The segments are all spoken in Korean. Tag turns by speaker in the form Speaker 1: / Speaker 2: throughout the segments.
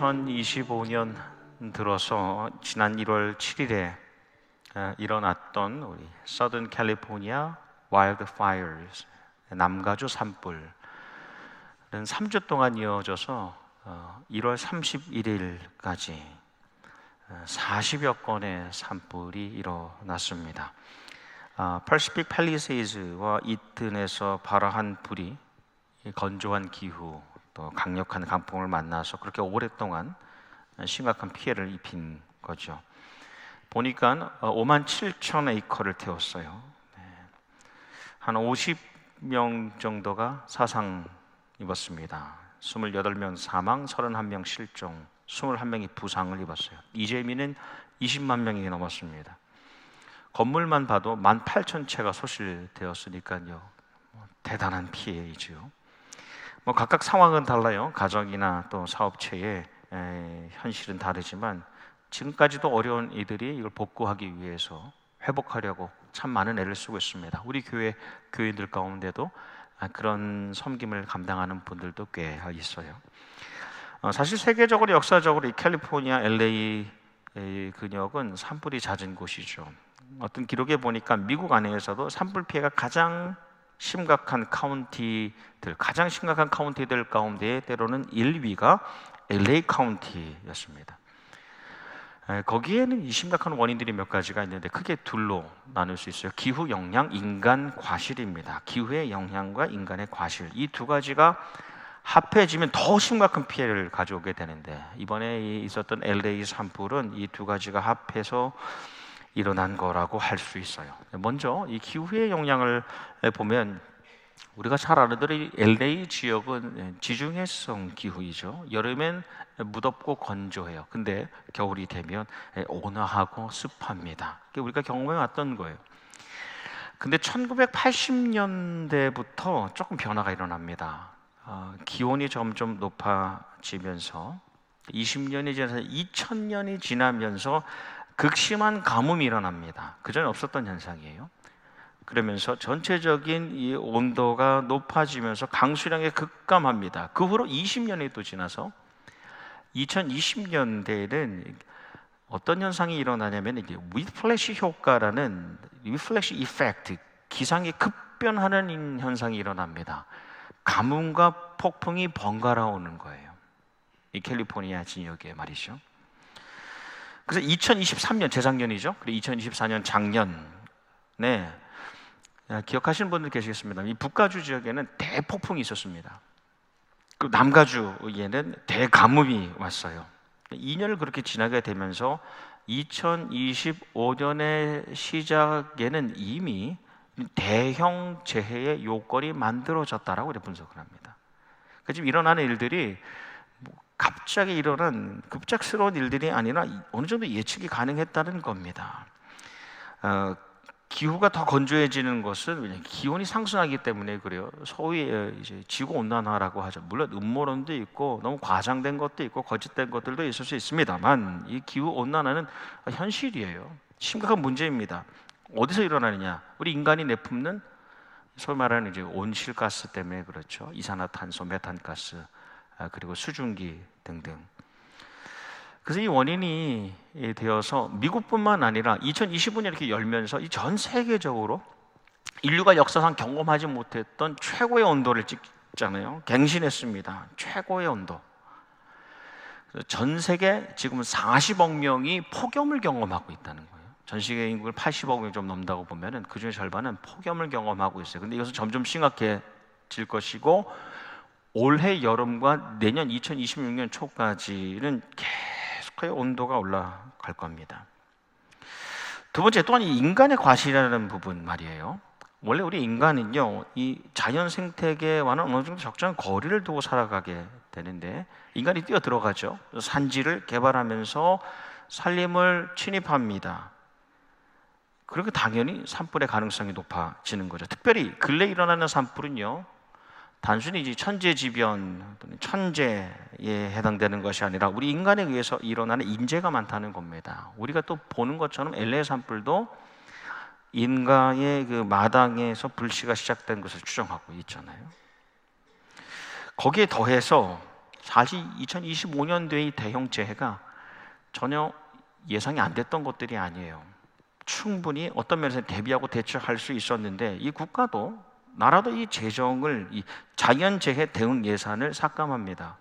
Speaker 1: 2025년 들어서 지난 1월 7일에 일어났던 우리 Southern California Wildfires, 남가주 산불은 3주 동안 이어져서 1월 31일까지 40여 건의 산불이 일어났습니다. 퍼시픽 팰리세이즈와 이튼에서 발화한 불이 건조한 기후 또 강력한 강풍을 만나서 그렇게 오랫동안 심각한 피해를 입힌 거죠. 보니까 5만 7천 에이커를 태웠어요. 한 50명 정도가 사상 입었습니다. 28명 사망, 31명 실종, 21명이 부상을 입었어요. 이재민은 20만 명이 넘었습니다. 건물만 봐도 18,000채가 소실되었으니까요. 대단한 피해이죠. 각각 상황은 달라요. 가정이나 또 사업체의 현실은 다르지만 지금까지도 어려운 이들이 이걸 복구하기 위해서 회복하려고 참 많은 애를 쓰고 있습니다. 우리 교회들 가운데도 그런 섬김을 감당하는 분들도 꽤 있어요. 사실 세계적으로 역사적으로 이 캘리포니아 LA 근역은 산불이 잦은 곳이죠. 어떤 기록에 보니까 미국 안에서도 산불 피해가 가장 심각한 카운티들 가운데 때로는 1위가 LA 카운티였습니다. 거기에는 이 심각한 원인들이 몇 가지가 있는데 크게 둘로 나눌 수 있어요. 기후 영향, 인간 과실입니다. 기후의 영향과 인간의 과실, 이 두 가지가 합해지면 더 심각한 피해를 가져오게 되는데 이번에 있었던 LA 산불은 이 두 가지가 합해서 일어난 거라고 할 수 있어요. 먼저 이 기후의 영향을 보면 우리가 잘 아는 대로 LA 지역은 지중해성 기후이죠. 여름엔 무덥고 건조해요. 근데 겨울이 되면 온화하고 습합니다. 그게 우리가 경험해 왔던 거예요. 근데 1980년대부터 조금 변화가 일어납니다. 기온이 점점 높아지면서 20년이 지나서 2000년이 지나면서 극심한 가뭄이 일어납니다. 그전에 없었던 현상이에요. 그러면서 전체적인 이 온도가 높아지면서 강수량이 급감합니다. 그 후로 20년이 또 지나서 2020년대에는 어떤 현상이 일어나냐면 이게 위플래시 효과라는 위플래시 이펙트, 기상이 급변하는 현상이 일어납니다. 가뭄과 폭풍이 번갈아 오는 거예요. 이 캘리포니아 지역에 말이죠. 그래서 2023년 재작년이죠. 그리고 2024년 작년에 기억하시는 분들 계시겠습니다. 이 북가주 지역에는 대폭풍이 있었습니다. 그리고 남가주에는 대가뭄이 왔어요. 2년을 그렇게 지나게 되면서 2025년의 시작에는 이미 대형 재해의 요건이 만들어졌다라고 분석을 합니다. 지금 일어나는 일들이 갑자기 일어난 급작스러운 일들이 아니라 어느 정도 예측이 가능했다는 겁니다. 기후가 더 건조해지는 것은 기온이 상승하기 때문에 그래요. 소위 이제 지구 온난화라고 하죠. 물론 음모론도 있고 너무 과장된 것도 있고 거짓된 것들도 있을 수 있습니다만 이 기후 온난화는 현실이에요. 심각한 문제입니다. 어디서 일어나느냐? 우리 인간이 내뿜는 소위 말하는 이제 온실가스 때문에 그렇죠. 이산화탄소, 메탄가스, 그리고 수증기 등등. 그래서 이 원인이 되어서 미국뿐만 아니라 2025년 이렇게 열면서 이 전 세계적으로 인류가 역사상 경험하지 못했던 최고의 온도를 찍잖아요. 갱신했습니다. 최고의 온도. 전 세계 지금 40억 명이 폭염을 경험하고 있다는 거예요. 전 세계 인구를 80억 명 좀 넘는다고 보면은 그 중에 절반은 폭염을 경험하고 있어요. 근데 이것은 점점 심각해질 것이고 올해 여름과 내년 2026년 초까지는 계속해서 온도가 올라갈 겁니다. 두 번째 또한 이 인간의 과실이라는 부분 말이에요. 원래 우리 인간은요, 이 자연 생태계와는 어느 정도 적정한 거리를 두고 살아가게 되는데 인간이 뛰어 들어가죠. 산지를 개발하면서 산림을 침입합니다. 그렇게 당연히 산불의 가능성이 높아지는 거죠. 특별히 근래 일어나는 산불은요, 단순히 이제 천재지변 또는 천재에 해당되는 것이 아니라 우리 인간에 의해서 일어나는 인재가 많다는 겁니다. 우리가 또 보는 것처럼 LA 산불도 인가의 그 마당에서 불씨가 시작된 것을 추정하고 있잖아요. 거기에 더해서 사실 2025년도의 대형 재해가 전혀 예상이 안 됐던 것들이 아니에요. 충분히 어떤 면에서 대비하고 대처할 수 있었는데 이 국가도 나라도 이 재정을 이 자연재해 대응 예산을 삭감합니다.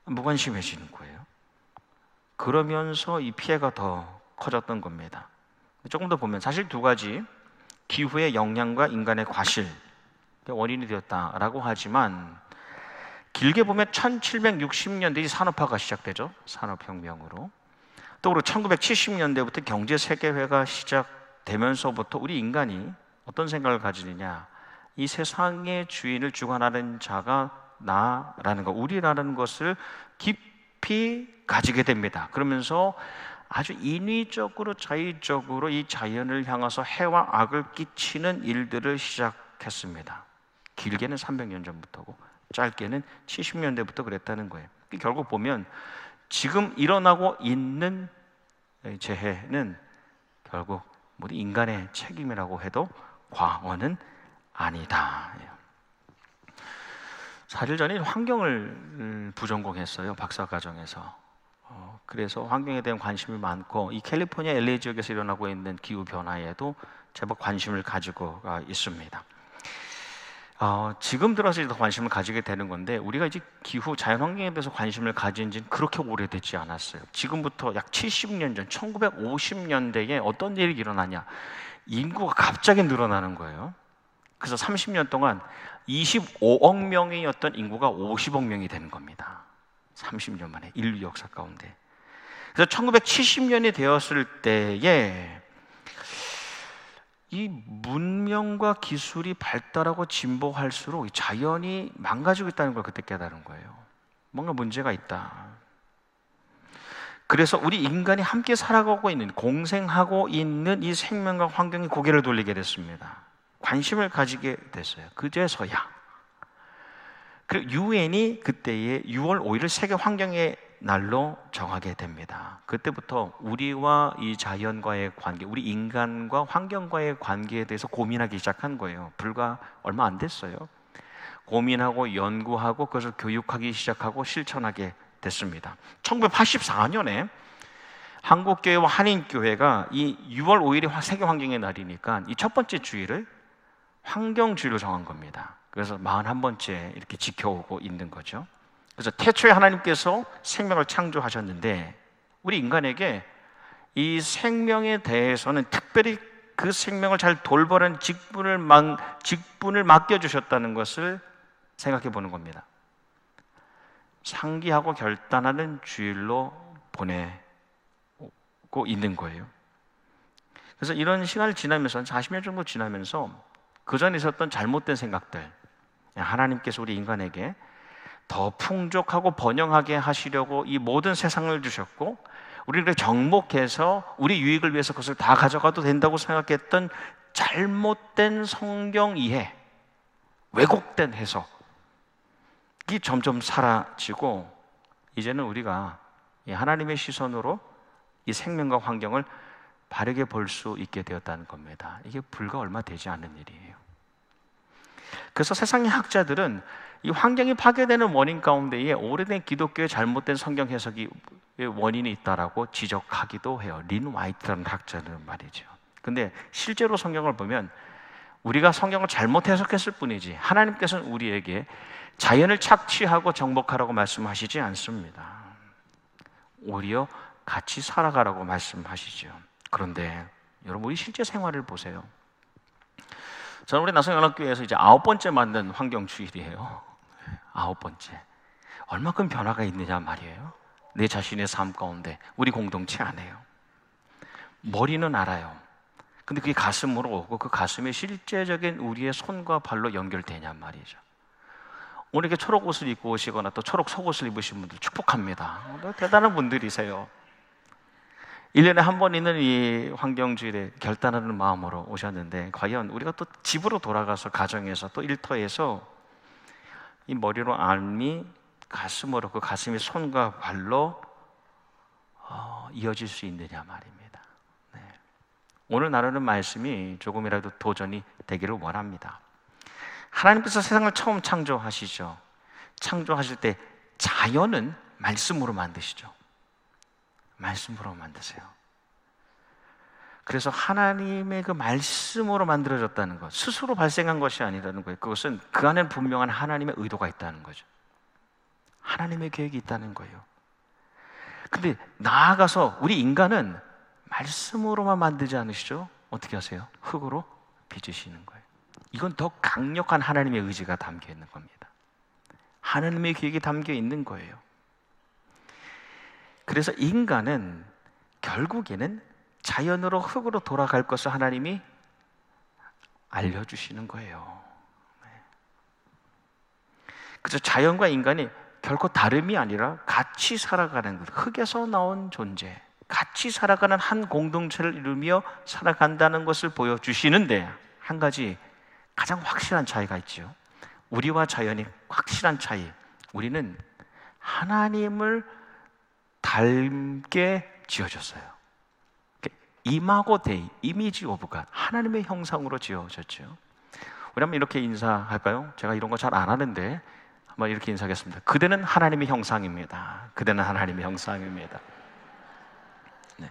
Speaker 1: 무관심해지는 거예요. 그러면서 이 피해가 더 커졌던 겁니다. 조금 더 보면 사실 두 가지, 기후의 영향과 인간의 과실 원인이 되었다라고 하지만 길게 보면 1760년대 산업화가 시작되죠. 산업혁명으로. 또 그리고 1970년대부터 경제세계화가 시작되면서부터 우리 인간이 어떤 생각을 가지느냐, 이 세상의 주인을 주관하는 자가 나라는 것, 우리라는 것을 깊이 가지게 됩니다. 그러면서 아주 인위적으로 자의적으로 이 자연을 향해서 해와 악을 끼치는 일들을 시작했습니다. 길게는 300년 전부터고 짧게는 70년대부터 그랬다는 거예요. 결국 보면 지금 일어나고 있는 재해는 결국 모두 인간의 책임이라고 해도 과언은 아니다. 사실 저는 환경을 부전공했어요. 박사과정에서. 그래서 환경에 대한 관심이 많고 이 캘리포니아 LA 지역에서 일어나고 있는 기후 변화에도 제법 관심을 가지고 있습니다. 지금 들어서 더 관심을 가지게 되는 건데 우리가 이제 기후 자연환경에 대해서 관심을 가진 지는 그렇게 오래되지 않았어요. 지금부터 약 70년 전 1950년대에 어떤 일이 일어나냐, 인구가 갑자기 늘어나는 거예요. 그래서 30년 동안 25억 명이었던 인구가 50억 명이 되는 겁니다. 30년 만에 인류 역사 가운데. 그래서 1970년이 되었을 때에 이 문명과 기술이 발달하고 진보할수록 자연이 망가지고 있다는 걸 그때 깨달은 거예요. 뭔가 문제가 있다. 그래서 우리 인간이 함께 살아가고 있는, 공생하고 있는 이 생명과 환경이 고개를 돌리게 됐습니다. 관심을 가지게 됐어요. 그제서야. 그리고 유엔이 그때의 6월 5일을 세계 환경의 날로 정하게 됩니다. 그때부터 우리와 이 자연과의 관계, 우리 인간과 환경과의 관계에 대해서 고민하기 시작한 거예요. 불과 얼마 안 됐어요. 고민하고 연구하고 그것을 교육하기 시작하고 실천하게 됐습니다. 1984년에 한국교회와 한인교회가 이 6월 5일이 세계 환경의 날이니까 이 첫 번째 주일을 환경주의로 정한 겁니다. 그래서 41번째 이렇게 지켜오고 있는 거죠. 그래서 태초에 하나님께서 생명을 창조하셨는데 우리 인간에게 이 생명에 대해서는 특별히 그 생명을 잘 돌보는 직분을 맡겨주셨다는 것을 생각해 보는 겁니다. 상기하고 결단하는 주일로 보내고 있는 거예요. 그래서 이런 시간을 지나면서 40년 정도 지나면서 그 전에 있었던 잘못된 생각들, 하나님께서 우리 인간에게 더 풍족하고 번영하게 하시려고 이 모든 세상을 주셨고 우리를 정복해서 우리 유익을 위해서 그것을 다 가져가도 된다고 생각했던 잘못된 성경 이해, 왜곡된 해석이 점점 사라지고 이제는 우리가 하나님의 시선으로 이 생명과 환경을 바르게 볼 수 있게 되었다는 겁니다. 이게 불과 얼마 되지 않은 일이에요. 그래서 세상의 학자들은 이 환경이 파괴되는 원인 가운데에 오래된 기독교의 잘못된 성경 해석이 원인이 있다라고 지적하기도 해요. 린 화이트라는 학자는 말이죠. 근데 실제로 성경을 보면 우리가 성경을 잘못 해석했을 뿐이지 하나님께서는 우리에게 자연을 착취하고 정복하라고 말씀하시지 않습니다. 오히려 같이 살아가라고 말씀하시죠. 그런데 여러분 우리 실제 생활을 보세요. 저는 우리 나성연합교회에서 이제 9번째 만든 환경주일이에요. 9번째. 얼마큼 변화가 있느냐 말이에요. 내 자신의 삶 가운데 우리 공동체 안에요. 머리는 알아요. 근데 그게 가슴으로 오고 그 가슴에 실제적인 우리의 손과 발로 연결되냐 말이죠. 오늘 이렇게 초록 옷을 입고 오시거나 또 초록 속옷을 입으신 분들 축복합니다. 대단한 분들이세요. 1년에 한 번 있는 이 환경주일에 결단하는 마음으로 오셨는데 과연 우리가 또 집으로 돌아가서 가정에서 또 일터에서 이 머리로 알미 가슴으로 그 가슴이 손과 발로 이어질 수 있느냐 말입니다. 네. 오늘 나누는 말씀이 조금이라도 도전이 되기를 원합니다. 하나님께서 세상을 처음 창조하시죠. 창조하실 때 자연은 말씀으로 만드시죠. 말씀으로 만드세요. 그래서 하나님의 그 말씀으로 만들어졌다는 것, 스스로 발생한 것이 아니라는 거예요. 그것은 그 안에 분명한 하나님의 의도가 있다는 거죠. 하나님의 계획이 있다는 거예요. 근데 나아가서 우리 인간은 말씀으로만 만들지 않으시죠? 어떻게 하세요? 흙으로 빚으시는 거예요. 이건 더 강력한 하나님의 의지가 담겨 있는 겁니다. 하나님의 계획이 담겨 있는 거예요. 그래서 인간은 결국에는 자연으로 흙으로 돌아갈 것을 하나님이 알려주시는 거예요. 그래서 자연과 인간이 결코 다름이 아니라 같이 살아가는 것, 흙에서 나온 존재, 같이 살아가는 한 공동체를 이루며 살아간다는 것을 보여주시는데, 한 가지 가장 확실한 차이가 있죠. 우리와 자연이 확실한 차이, 우리는 하나님을 닮게 지어졌어요. 이마고 데이, 이미지 오브 갓, 하나님의 형상으로 지어졌죠. 우리 한번 이렇게 인사할까요? 제가 이런 거 잘 안 하는데 한번 이렇게 인사하겠습니다. 그대는 하나님의 형상입니다. 그대는 하나님의 형상입니다. 네.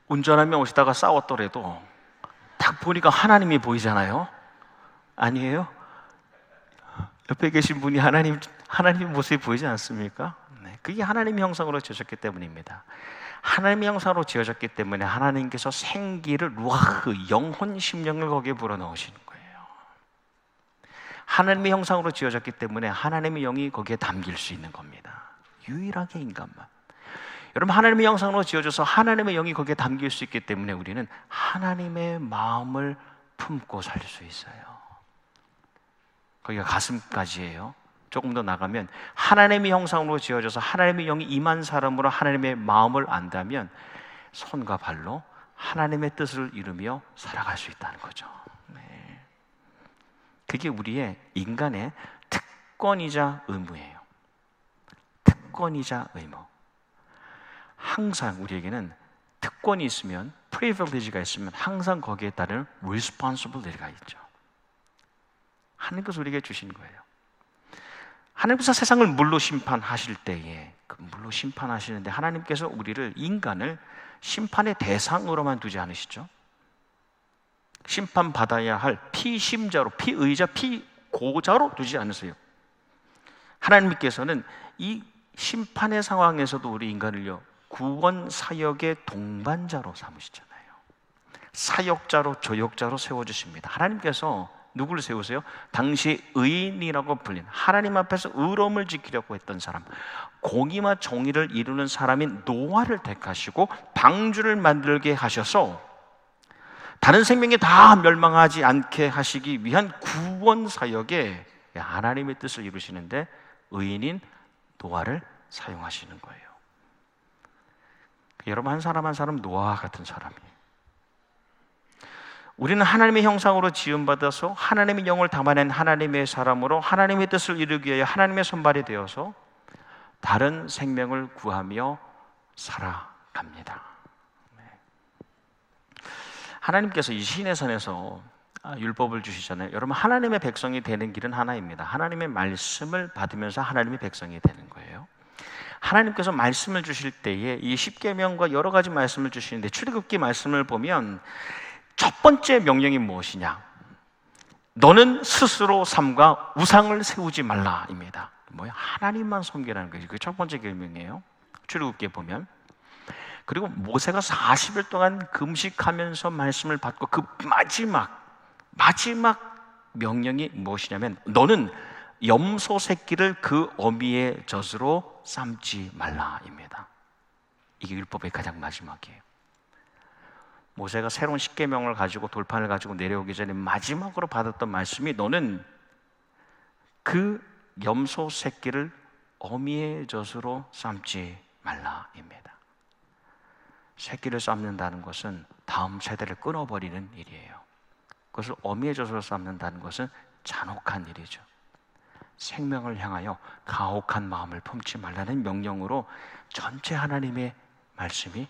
Speaker 1: 운전하며 오시다가 싸웠더라도 딱 보니까 하나님이 보이잖아요. 아니에요? 옆에 계신 분이 하나님의 모습이 보이지 않습니까? 네. 그게 하나님의 형상으로 지어졌기 때문입니다. 하나님의 형상으로 지어졌기 때문에 하나님께서 생기를, 루아흐, 영혼, 심령을 거기에 불어넣으시는 거예요. 하나님의 형상으로 지어졌기 때문에 하나님의 영이 거기에 담길 수 있는 겁니다. 유일하게 인간만. 여러분, 하나님의 형상으로 지어져서 하나님의 영이 거기에 담길 수 있기 때문에 우리는 하나님의 마음을 품고 살 수 있어요. 거기가 가슴까지예요. 조금 더 나가면 하나님의 형상으로 지어져서 하나님의 영이 임한 사람으로 하나님의 마음을 안다면 손과 발로 하나님의 뜻을 이루며 살아갈 수 있다는 거죠. 네. 그게 우리의 인간의 특권이자 의무예요. 특권이자 의무. 항상 우리에게는 특권이 있으면, privilege가 있으면 항상 거기에 따른 responsibility가 있죠. 하나님께서 우리에게 주신 거예요. 하나님께서 세상을 물로 심판하실 때에, 그 물로 심판하시는데 하나님께서 우리를, 인간을 심판의 대상으로만 두지 않으시죠. 심판받아야 할 피심자로, 피의자, 피고자로 두지 않으세요. 하나님께서는 이 심판의 상황에서도 우리 인간을요, 구원 사역의 동반자로 삼으시잖아요. 사역자로, 조역자로 세워주십니다. 하나님께서 누구를 세우세요? 당시 의인이라고 불린, 하나님 앞에서 의로움을 지키려고 했던 사람, 공의와 정의를 이루는 사람인 노아를 택하시고 방주를 만들게 하셔서 다른 생명이 다 멸망하지 않게 하시기 위한 구원 사역에 하나님의 뜻을 이루시는데 의인인 노아를 사용하시는 거예요. 여러분, 한 사람 한 사람 노아와 같은 사람이에요. 우리는 하나님의 형상으로 지음받아서 하나님의 영을 담아낸 하나님의 사람으로 하나님의 뜻을 이루기 위하여 하나님의 손발이 되어서 다른 생명을 구하며 살아갑니다. 하나님께서 이 시내산에서 율법을 주시잖아요. 여러분, 하나님의 백성이 되는 길은 하나입니다. 하나님의 말씀을 받으면서 하나님의 백성이 되는 거예요. 하나님께서 말씀을 주실 때에 이 십계명과 여러 가지 말씀을 주시는데, 출애굽기 말씀을 보면 첫 번째 명령이 무엇이냐? 너는 스스로 삼가 우상을 세우지 말라입니다. 뭐야? 하나님만 섬기라는 것이 그 첫 번째 계명이에요. 출애굽기에 보면. 그리고 모세가 40일 동안 금식하면서 말씀을 받고 그 마지막 명령이 무엇이냐면 너는 염소 새끼를 그 어미의 젖으로 삶지 말라입니다. 이게 율법의 가장 마지막이에요. 모세가 새로운 십계명을 가지고 돌판을 가지고 내려오기 전에 마지막으로 받았던 말씀이 너는 그 염소 새끼를 어미의 젖으로 삶지 말라입니다. 새끼를 삶는다는 것은 다음 세대를 끊어버리는 일이에요. 그것을 어미의 젖으로 삶는다는 것은 잔혹한 일이죠. 생명을 향하여 가혹한 마음을 품지 말라는 명령으로 전체 하나님의 말씀이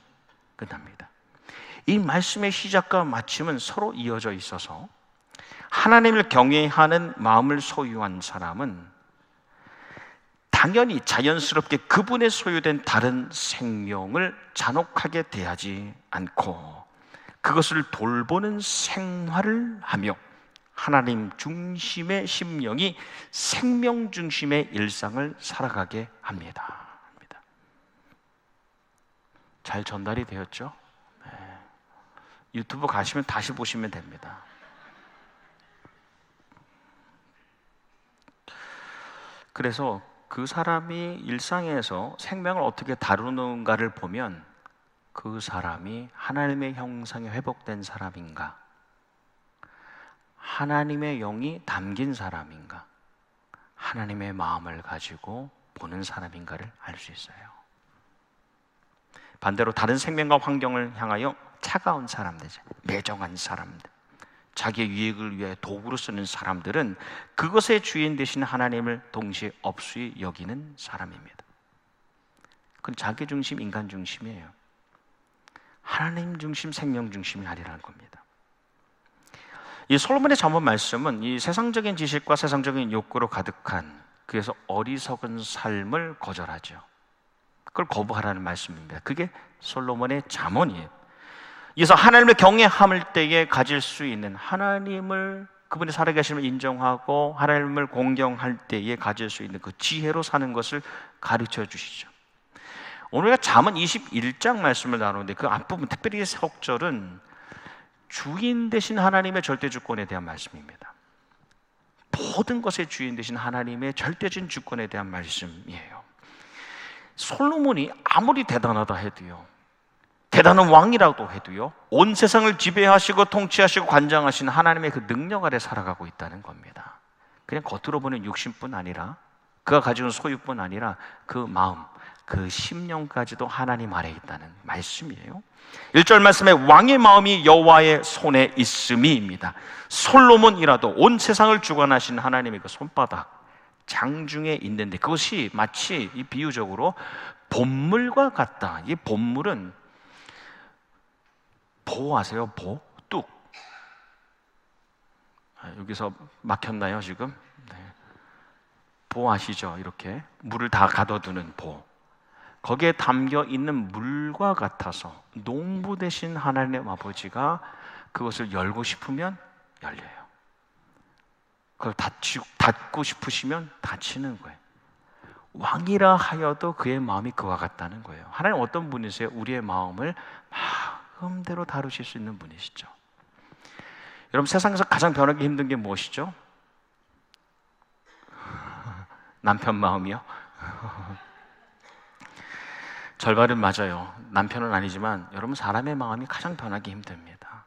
Speaker 1: 끝납니다. 이 말씀의 시작과 마침은 서로 이어져 있어서 하나님을 경외하는 마음을 소유한 사람은 당연히 자연스럽게 그분의 소유된 다른 생명을 잔혹하게 대하지 않고 그것을 돌보는 생활을 하며 하나님 중심의 심령이 생명 중심의 일상을 살아가게 합니다. 잘 전달이 되었죠? 네. 유튜브 가시면 다시 보시면 됩니다. 그래서 그 사람이 일상에서 생명을 어떻게 다루는가를 보면 그 사람이 하나님의 형상이 회복된 사람인가, 하나님의 영이 담긴 사람인가, 하나님의 마음을 가지고 보는 사람인가를 알 수 있어요. 반대로 다른 생명과 환경을 향하여 차가운 사람들, 매정한 사람들, 자기의 유익을 위해 도구로 쓰는 사람들은 그것의 주인 되신 하나님을 동시에 업수히 여기는 사람입니다. 그건 자기 중심, 인간 중심이에요. 하나님 중심, 생명 중심이 아니라는 겁니다. 이 솔로몬의 잠언 말씀은 이 세상적인 지식과 세상적인 욕구로 가득한, 그래서 어리석은 삶을 거절하죠. 그걸 거부하라는 말씀입니다. 그게 솔로몬의 잠언이에요. 그래서 하나님을 경외함을 때에 가질 수 있는, 하나님을, 그분이 살아계심을 인정하고 하나님을 공경할 때에 가질 수 있는 그 지혜로 사는 것을 가르쳐 주시죠. 오늘 우리가 잠언 21장 말씀을 나누는데 그 앞부분, 특별히 석절은 주인 되신 하나님의 절대 주권에 대한 말씀입니다. 모든 것의 주인 되신 하나님의 절대적인 주권에 대한 말씀이에요. 솔로몬이 아무리 대단하다 해도요, 대단한 왕이라고 해도요, 온 세상을 지배하시고 통치하시고 관장하신 하나님의 그 능력 아래 살아가고 있다는 겁니다. 그냥 겉으로 보는 육신뿐 아니라, 그가 가지고 있는 소유뿐 아니라 그 마음, 그 심령까지도 하나님 아래 있다는 말씀이에요. 1절 말씀에 왕의 마음이 여호와의 손에 있음이입니다. 솔로몬이라도 온 세상을 주관하신 하나님의 그 손바닥 장중에 있는데, 그것이 마치 이 비유적으로 본물과 같다. 이 본물은 보 아세요? 보? 뚝. 여기서 막혔나요 지금? 네. 보 아시죠? 이렇게 물을 다 가둬두는 보. 거기에 담겨 있는 물과 같아서 농부 되신 하나님 아버지가 그것을 열고 싶으면 열려요. 그걸 닫고 싶으시면 닫히는 거예요. 왕이라 하여도 그의 마음이 그와 같다는 거예요. 하나님 어떤 분이세요? 우리의 마음을 마음대로 다루실 수 있는 분이시죠. 여러분, 세상에서 가장 변하기 힘든 게 무엇이죠? 남편 마음이요? 절반은 맞아요. 남편은 아니지만 여러분, 사람의 마음이 가장 변하기 힘듭니다.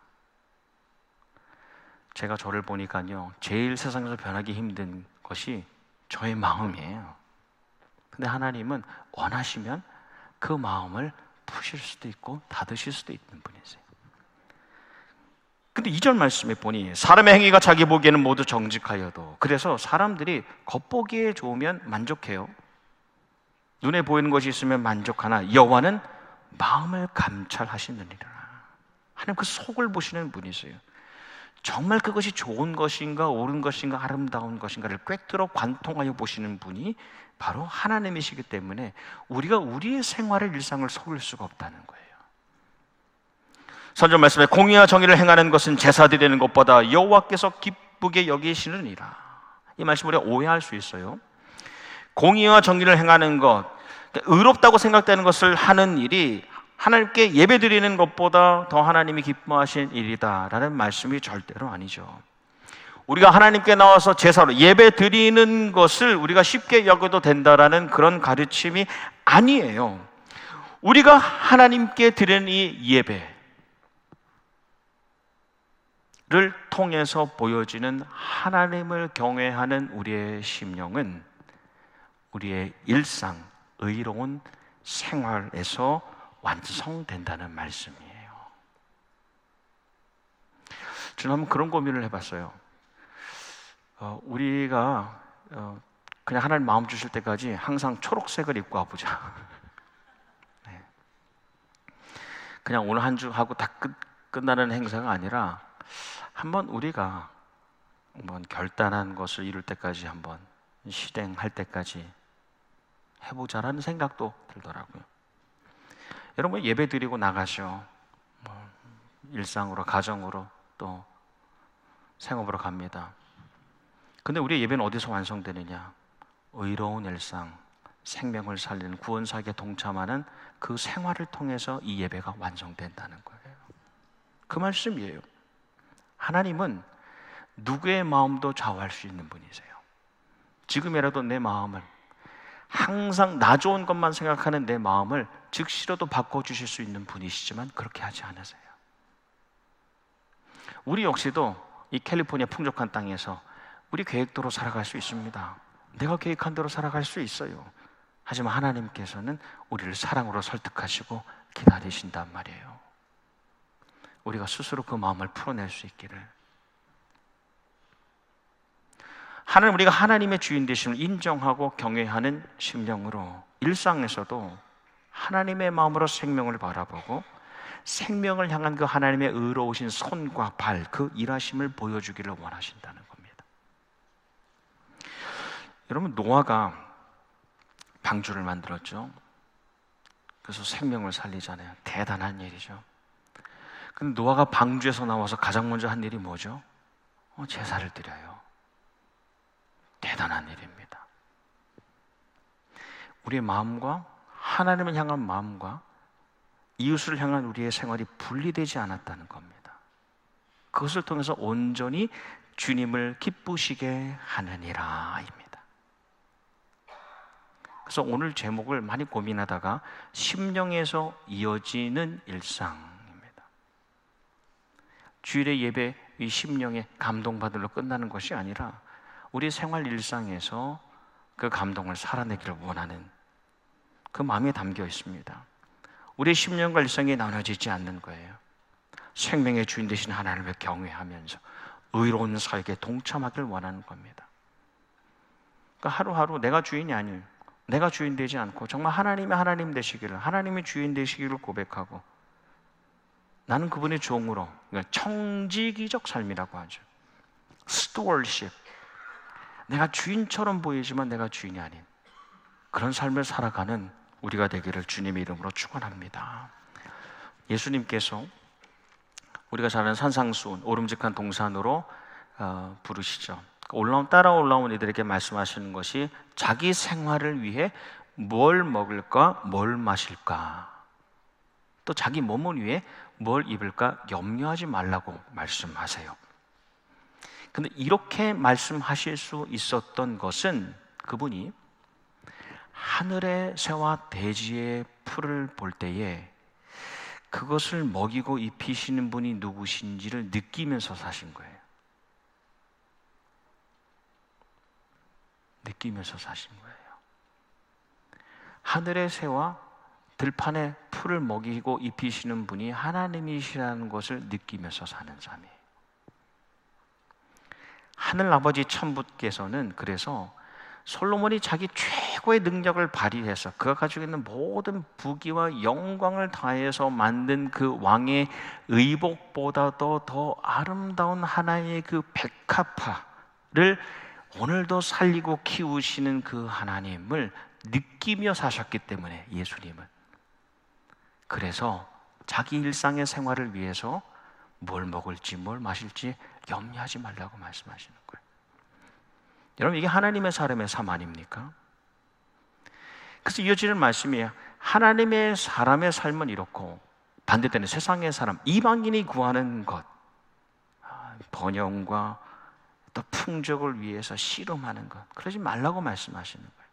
Speaker 1: 제가 저를 보니까요, 제일 세상에서 변하기 힘든 것이 저의 마음이에요. 근데 하나님은 원하시면 그 마음을 푸실 수도 있고 닫으실 수도 있는 분이세요. 근데 2절 말씀에 보니 사람의 행위가 자기 보기에는 모두 정직하여도, 그래서 사람들이 겉보기에 좋으면 만족해요. 눈에 보이는 것이 있으면 만족하나 여호와는 마음을 감찰하시느니라. 하나님 그 속을 보시는 분이세요. 정말 그것이 좋은 것인가, 옳은 것인가, 아름다운 것인가를 꿰뚫어 관통하여 보시는 분이 바로 하나님이시기 때문에 우리가 우리의 생활을, 일상을 속일 수가 없다는 거예요. 선전 말씀에 공의와 정의를 행하는 것은 제사 드리는 것보다 여호와께서 기쁘게 여기시느니라. 이 말씀 우리가 오해할 수 있어요. 공의와 정의를 행하는 것, 의롭다고 생각되는 것을 하는 일이 하나님께 예배 드리는 것보다 더 하나님이 기뻐하신 일이다라는 말씀이 절대로 아니죠. 우리가 하나님께 나와서 제사로 예배 드리는 것을 우리가 쉽게 여겨도 된다라는 그런 가르침이 아니에요. 우리가 하나님께 드리는 이 예배를 통해서 보여지는 하나님을 경외하는 우리의 심령은 우리의 일상, 의로운 생활에서 완성된다는 말씀이에요. 저는 한번 그런 고민을 해봤어요. 우리가 그냥 하나님 마음 주실 때까지 항상 초록색을 입고 와보자. 네. 그냥 오늘 한 주 하고 다 끝나는 행사가 아니라 한번 우리가 한번 결단한 것을 이룰 때까지, 한번 실행할 때까지 해보자라는 생각도 들더라고요. 여러분 예배 드리고 나가죠. 일상으로, 가정으로, 또 생업으로 갑니다. 근데 우리의 예배는 어디서 완성되느냐? 의로운 일상, 생명을 살리는 구원사역에 동참하는 그 생활을 통해서 이 예배가 완성된다는 거예요. 그 말씀이에요. 하나님은 누구의 마음도 좌우할 수 있는 분이세요. 지금이라도 내 마음을, 항상 나 좋은 것만 생각하는 내 마음을 즉시로도 바꿔주실 수 있는 분이시지만 그렇게 하지 않으세요. 우리 역시도 이 캘리포니아 풍족한 땅에서 우리 계획대로 살아갈 수 있습니다. 내가 계획한 대로 살아갈 수 있어요. 하지만 하나님께서는 우리를 사랑으로 설득하시고 기다리신단 말이에요. 우리가 스스로 그 마음을 풀어낼 수 있기를. 하나님, 우리가 하나님의 주인 되심을 인정하고 경외하는 심령으로 일상에서도 하나님의 마음으로 생명을 바라보고 생명을 향한 그 하나님의 의로우신 손과 발, 그 일하심을 보여주기를 원하신다는 겁니다. 여러분, 노아가 방주를 만들었죠. 그래서 생명을 살리잖아요. 대단한 일이죠. 근데 노아가 방주에서 나와서 가장 먼저 한 일이 뭐죠? 제사를 드려요. 대단한 일입니다. 우리의 마음과 하나님을 향한 마음과 이웃을 향한 우리의 생활이 분리되지 않았다는 겁니다. 그것을 통해서 온전히 주님을 기쁘시게 하느니라 입니다. 그래서 오늘 제목을 많이 고민하다가 심령에서 이어지는 일상입니다. 주일의 예배, 이 심령에 감동받으러 끝나는 것이 아니라 우리 생활 일상에서 그 감동을 살아내기를 원하는 그 마음에 담겨 있습니다. 우리의 심령과 일상이 나눠지지 않는 거예요. 생명의 주인 되신 하나님을 경외하면서 의로운 사역에 동참하길 원하는 겁니다. 그러니까 하루하루 내가 주인이 아니에요. 내가 주인 되지 않고 정말 하나님이 하나님 되시기를, 하나님이 주인 되시기를 고백하고 나는 그분의 종으로, 그러니까 청지기적 삶이라고 하죠. stewardship. 내가 주인처럼 보이지만 내가 주인이 아닌 그런 삶을 살아가는 우리가 되기를 주님의 이름으로 축원합니다. 예수님께서 우리가 잘 아는 산상수훈, 오름직한 동산으로 부르시죠. 따라 올라온 이들에게 말씀하시는 것이 자기 생활을 위해 뭘 먹을까, 뭘 마실까, 또 자기 몸을 위해 뭘 입을까 염려하지 말라고 말씀하세요. 근데 이렇게 말씀하실 수 있었던 것은 그분이 하늘의 새와 대지의 풀을 볼 때에 그것을 먹이고 입히시는 분이 누구신지를 느끼면서 사신 거예요. 느끼면서 사신 거예요. 하늘의 새와 들판의 풀을 먹이고 입히시는 분이 하나님이시라는 것을 느끼면서 사는 삶이에요. 하늘 아버지 천부께서는 그래서 솔로몬이 자기 최고의 능력을 발휘해서 그가 가지고 있는 모든 부귀와 영광을 다해서 만든 그 왕의 의복보다도 더 아름다운 하나의 그 백합화를 오늘도 살리고 키우시는 그 하나님을 느끼며 사셨기 때문에 예수님은 그래서 자기 일상의 생활을 위해서 뭘 먹을지 뭘 마실지 염려하지 말라고 말씀하시는 거예요. 여러분, 이게 하나님의 사람의 삶 아닙니까? 그래서 이어지는 말씀이에요. 하나님의 사람의 삶은 이렇고 반대되는 세상의 사람, 이방인이 구하는 것, 번영과 또 풍족을 위해서 씨름하는 것, 그러지 말라고 말씀하시는 거예요.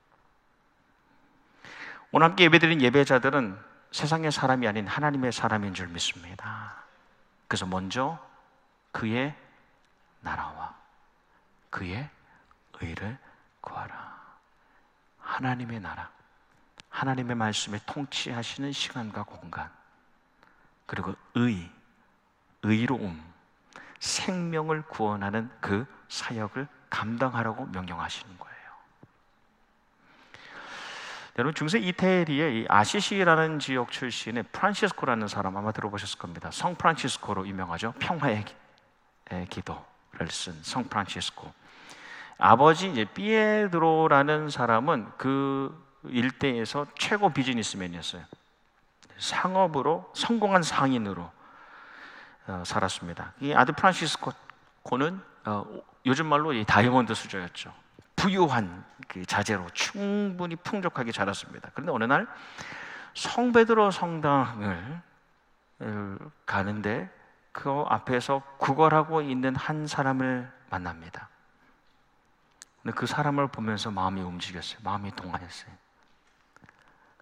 Speaker 1: 오늘 함께 예배드린 예배자들은 세상의 사람이 아닌 하나님의 사람인 줄 믿습니다. 그래서 먼저 그의 나라와 그의 의를 구하라. 하나님의 나라, 하나님의 말씀에 통치하시는 시간과 공간, 그리고 의로움, 생명을 구원하는 그 사역을 감당하라고 명령하시는 거예요. 여러분, 중세 이태리의 아시시라는 지역 출신의 프란시스코라는 사람 아마 들어보셨을 겁니다. 성 프란시스코로 유명하죠. 평화의 기도를 쓴 성 프란시스코. 아버지 피에드로라는 사람은 그 일대에서 최고 비즈니스맨이었어요. 상업으로 성공한 상인으로 살았습니다. 이 아들 프란시스코는 요즘 말로 이 다이아몬드 수저였죠. 부유한 그 자재로 충분히 풍족하게 자랐습니다. 그런데 어느 날 성베드로 성당을 가는데 그 앞에서 구걸하고 있는 한 사람을 만납니다. 근데 그 사람을 보면서 마음이 움직였어요. 마음이 동하였어요.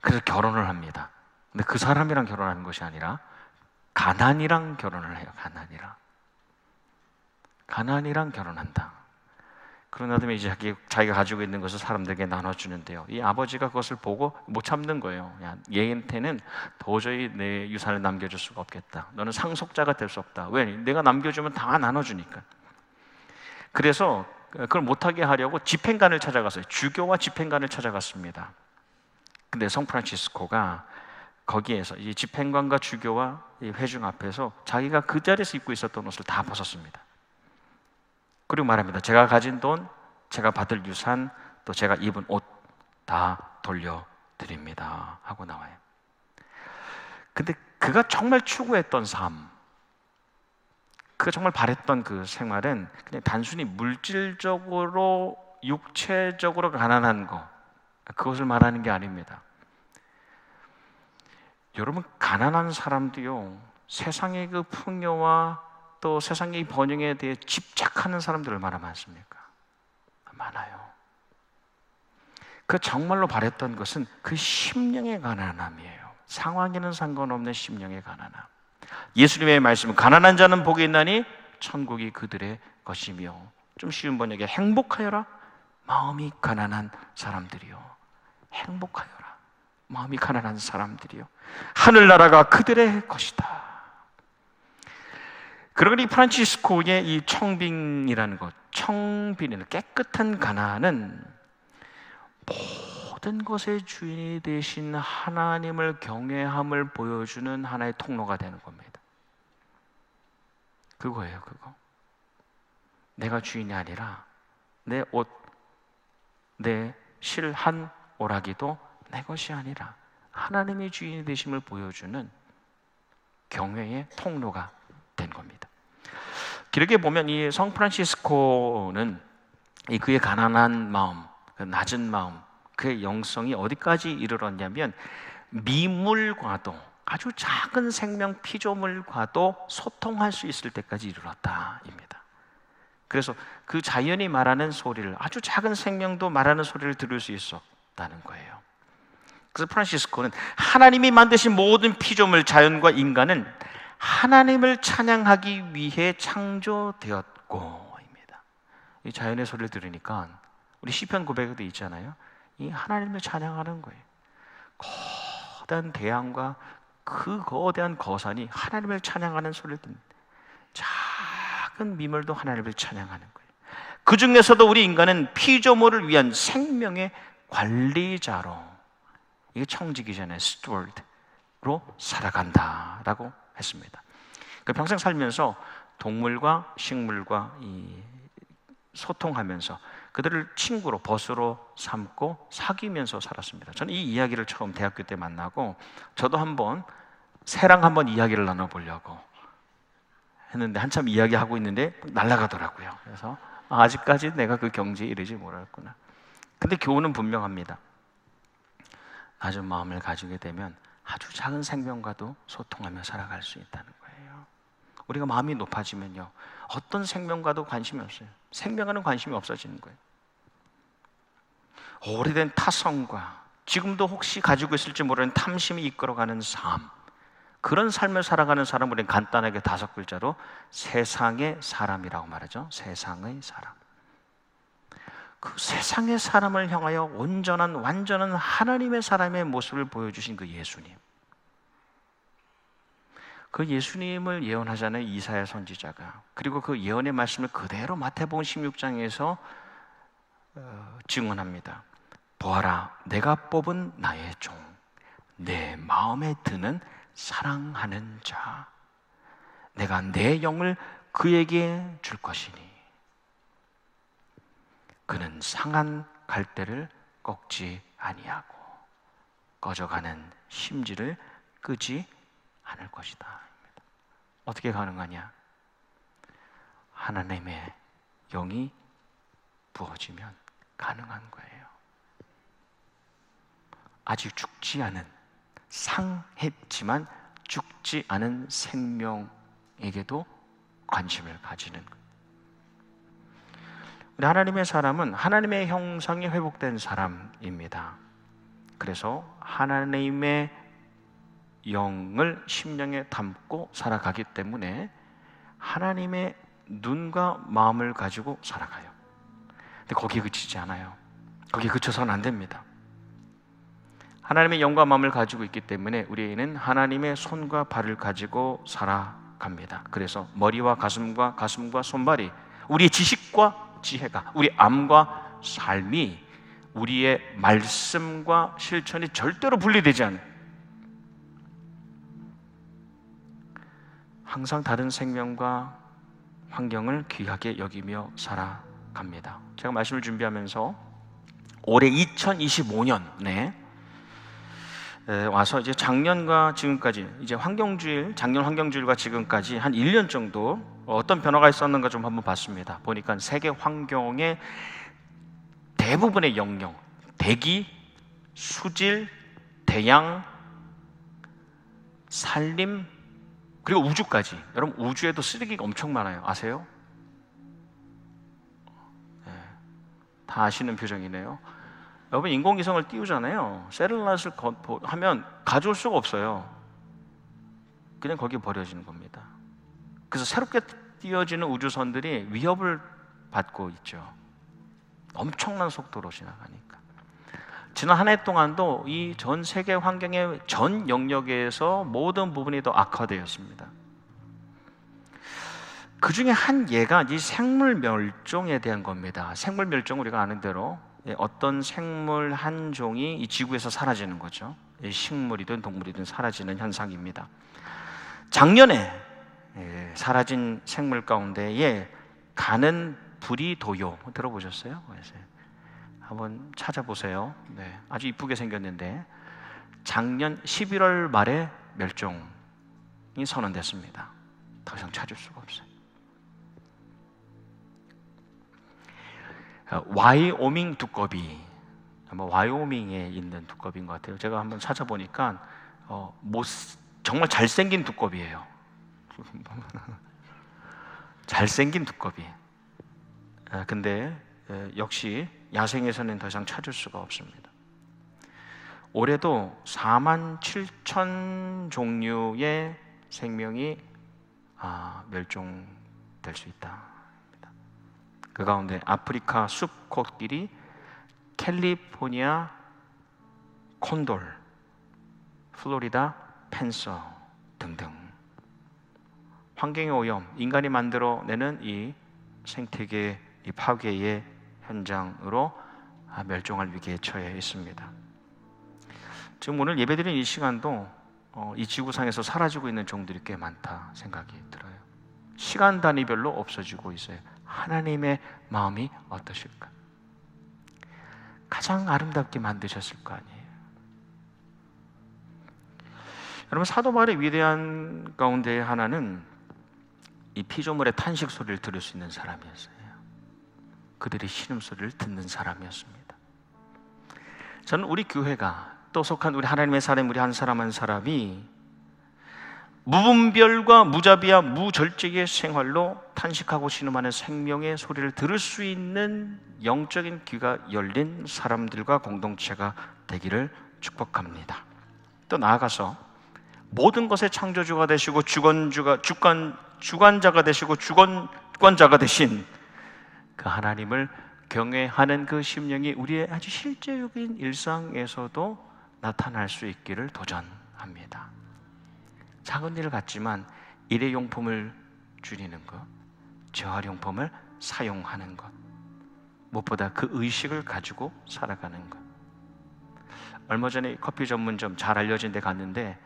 Speaker 1: 그래서 결혼을 합니다. 근데 그 사람이랑 결혼하는 것이 아니라 가난이랑 결혼을 해요. 가난이랑 결혼한다. 그러나 다음에 이제 자기가 가지고 있는 것을 사람들에게 나눠주는데요. 이 아버지가 그것을 보고 못 참는 거예요. 야, 얘한테는 도저히 내 유산을 남겨줄 수가 없겠다. 너는 상속자가 될 수 없다. 왜? 내가 남겨주면 다 나눠주니까. 그래서 그걸 못하게 하려고 집행관을 찾아갔어요. 주교와 집행관을 찾아갔습니다. 근데 성 프란치스코가 거기에서 이 집행관과 주교와 이 회중 앞에서 자기가 그 자리에서 입고 있었던 옷을 다 벗었습니다. 그리고 말합니다. 제가 가진 돈, 제가 받을 유산, 또 제가 입은 옷 다 돌려드립니다 하고 나와요. 근데 그가 정말 추구했던 삶, 그가 정말 바랬던 그 생활은 그냥 단순히 물질적으로 육체적으로 가난한 거, 그것을 말하는 게 아닙니다. 여러분, 가난한 사람도요, 세상의 그 풍요와 또 세상의 번영에 대해 집착하는 사람들 얼마나 많습니까? 많아요. 그 정말로 바랬던 것은 그 심령의 가난함이에요. 상황에는 상관없는 심령의 가난함. 예수님의 말씀은 가난한 자는 복이 있나니 천국이 그들의 것이며, 좀 쉬운 번역에 행복하여라 마음이 가난한 사람들이요. 행복하여라 마음이 가난한 사람들이요. 하늘나라가 그들의 것이다. 그러니 프란치스코의 이 청빈이라는 것, 청빈이는 깨끗한 가난은 모든 것의 주인이 되신 하나님을 경외함을 보여주는 하나의 통로가 되는 겁니다. 그거예요, 그거. 내가 주인이 아니라 내 옷, 내 실 한 오라기도 내 것이 아니라 하나님의 주인이 되심을 보여주는 경외의 통로가 된 겁니다. 기록에 보면 이 성 프란시스코는 이 그의 가난한 마음, 그 낮은 마음, 그의 영성이 어디까지 이르렀냐면 미물과도, 아주 작은 생명 피조물과도 소통할 수 있을 때까지 이르렀다입니다. 그래서 그 자연이 말하는 소리를, 아주 작은 생명도 말하는 소리를 들을 수 있었다는 거예요. 그래서 프란시스코는 하나님이 만드신 모든 피조물, 자연과 인간은 하나님을 찬양하기 위해 창조되었고입니다. 이 자연의 소리를 들으니까 우리 시편 고백에도 있잖아요. 이 하나님을 찬양하는 거예요. 거대한 대양과 그 거대한 거산이 하나님을 찬양하는 소리를 듣는, 작은 미물도 하나님을 찬양하는 거예요. 그 중에서도 우리 인간은 피조물을 위한 생명의 관리자로, 이게 청지기 전에 스튜어드로 살아간다라고 했습니다. 평생 살면서 동물과 식물과 소통하면서 그들을 친구로, 벗으로 삼고 사귀면서 살았습니다. 저는 이 이야기를 처음 대학교 때 만나고, 저도 한번 새랑 한번 이야기를 나눠보려고 했는데 한참 이야기하고 있는데 날아가더라고요. 그래서 아직까지 내가 그 경지에 이르지 못했구나. 근데 교훈은 분명합니다. 낮은 마음을 가지게 되면 아주 작은 생명과도 소통하며 살아갈 수 있다는 거예요. 우리가 마음이 높아지면요, 어떤 생명과도 관심이 없어요. 생명과는 관심이 없어지는 거예요. 오래된 타성과 지금도 혹시 가지고 있을지 모르는 탐심이 이끌어가는 삶, 그런 삶을 살아가는 사람, 우리는 간단하게 5글자로 세상의 사람이라고 말하죠. 세상의 사람. 그 세상의 사람을 향하여 온전한, 완전한 하나님의 사람의 모습을 보여주신 그 예수님, 그 예수님을 예언하잖아요, 이사야 선지자가. 그리고 그 예언의 말씀을 그대로 마태복음 16장에서 증언합니다. 보아라, 내가 뽑은 나의 종, 내 마음에 드는 사랑하는 자, 내가 내 영을 그에게 줄 것이니 그는 상한 갈대를 꺾지 아니하고. 꺼져가는 심지를 끄지 않을 것이다. 어떻게 가능하냐? 하나님의 영이 부어지면 가능한 거예요. 아직 죽지 않은, 상했지만 죽지 않은 생명에게도 관심을 가지는 거예요. 우리 하나님의 사람은 하나님의 형상이 회복된 사람입니다. 그래서 하나님의 영을 심령에 담고 살아가기 때문에 하나님의 눈과 마음을 가지고 살아가요. 근데 거기에 그치지 않아요. 거기에 그쳐서는 안 됩니다. 하나님의 영과 마음을 가지고 있기 때문에 우리는 하나님의 손과 발을 가지고 살아갑니다. 그래서 머리와 가슴과 손발이, 우리의 지식과 지혜가, 우리 암과 삶이, 우리의 말씀과 실천이 절대로 분리되지 않아요. 항상 다른 생명과 환경을 귀하게 여기며 살아갑니다. 제가 말씀을 준비하면서 올해 2025년에 와서 이제 작년과 지금까지, 이제 작년 환경주일과 지금까지 한 1년 정도 어떤 변화가 있었는가 좀 한번 봤습니다. 보니까 세계 환경의 대부분의 영역, 대기, 수질, 대양, 산림, 그리고 우주까지. 여러분, 우주에도 쓰레기가 엄청 많아요. 아세요? 네, 다 아시는 표정이네요. 여러분, 인공위성을 띄우잖아요. 셀룰라스를 하면 가져올 수가 없어요. 그냥 거기에 버려지는 겁니다. 그래서 새롭게 띄워지는 우주선들이 위협을 받고 있죠. 엄청난 속도로 지나가니까. 지난 한 해 동안도 이 전 세계 환경의 전 영역에서 모든 부분이 더 악화되었습니다. 그 중에 한 예가 이 생물 멸종에 대한 겁니다. 생물 멸종, 우리가 아는 대로 어떤 생물 한 종이 이 지구에서 사라지는 거죠. 식물이든 동물이든 사라지는 현상입니다. 작년에 사라진 생물 가운데에 가는 부리도요, 들어보셨어요? 한번 찾아보세요. 네, 아주 이쁘게 생겼는데 작년 11월 말에 멸종이 선언됐습니다. 더 이상 찾을 수가 없어요. 와이오밍 두꺼비, 아마 와이오밍에 있는 두꺼비인 것 같아요. 제가 한번 찾아보니까 정말 잘생긴 두꺼비예요. 잘생긴 두꺼비. 근데 역시 야생에서는 더 이상 찾을 수가 없습니다. 올해도 47,000 종류의 생명이 멸종될 수 있다. 그 가운데 아프리카 숲코끼리, 캘리포니아 콘돌, 플로리다 팬서 등등. 환경의 오염, 인간이 만들어내는 이 생태계 이 파괴의 현장으로 멸종할 위기에 처해 있습니다. 지금 오늘 예배드린 이 시간도 이 지구상에서 사라지고 있는 종들이 꽤 많다 생각이 들어요. 시간 단위별로 없어지고 있어요. 하나님의 마음이 어떠실까? 가장 아름답게 만드셨을 거 아니에요. 여러분, 사도 바울의 위대한 가운데 하나는 이 피조물의 탄식 소리를 들을 수 있는 사람이었어요. 그들의 신음소리를 듣는 사람이었습니다. 저는 우리 교회가, 또 속한 우리 하나님의 사람, 우리 한 사람 한 사람이 무분별과 무자비와 무절제의 생활로 탄식하고 신음하는 생명의 소리를 들을 수 있는 영적인 귀가 열린 사람들과 공동체가 되기를 축복합니다. 또 나아가서 모든 것의 창조주가 되시고 주관자가 되시고 주권자가 되신 그 하나님을 경외하는 그 심령이 우리의 아주 실제적인 일상에서도 나타날 수 있기를 도전합니다. 작은 일 같지만 일회용품을 줄이는 것, 재활용품을 사용하는 것, 무엇보다 그 의식을 가지고 살아가는 것. 얼마 전에 커피 전문점 잘 알려진 데 갔는데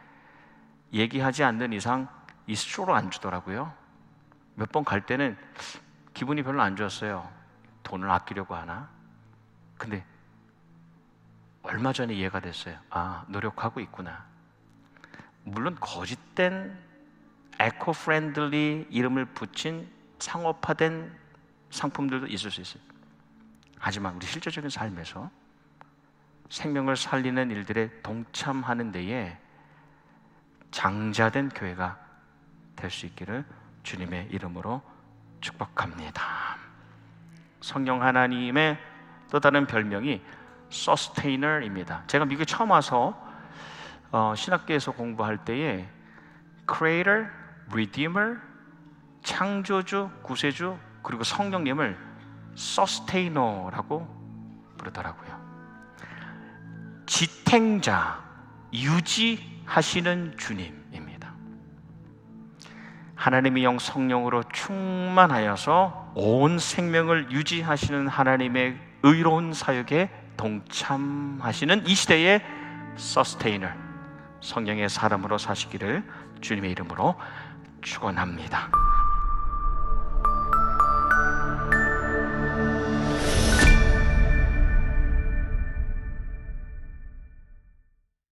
Speaker 1: 얘기하지 않는 이상 이 스트로를 안 주더라고요. 몇 번 갈 때는 기분이 별로 안 좋았어요. 돈을 아끼려고 하나? 근데 얼마 전에 이해가 됐어요. 아, 노력하고 있구나. 물론 거짓된 에코 프렌들리 이름을 붙인 상업화된 상품들도 있을 수 있어요. 하지만 우리 실제적인 삶에서 생명을 살리는 일들에 동참하는 데에 장자된 교회가 될 수 있기를 주님의 이름으로 축복합니다. 성령 하나님의 또 다른 별명이 Sustainer입니다. 제가 미국에 처음 와서 신학교에서 공부할 때에 Creator, Redeemer, 창조주, 구세주, 그리고 성령님을 Sustainer라고 부르더라고요. 지탱자, 유지하시는 주님입니다. 하나님의 영 성령으로 충만하여서 온 생명을 유지하시는 하나님의 의로운 사역에 동참하시는 이 시대의 Sustainer, 성령의 사람으로 사시기를 주님의 이름으로 축원합니다.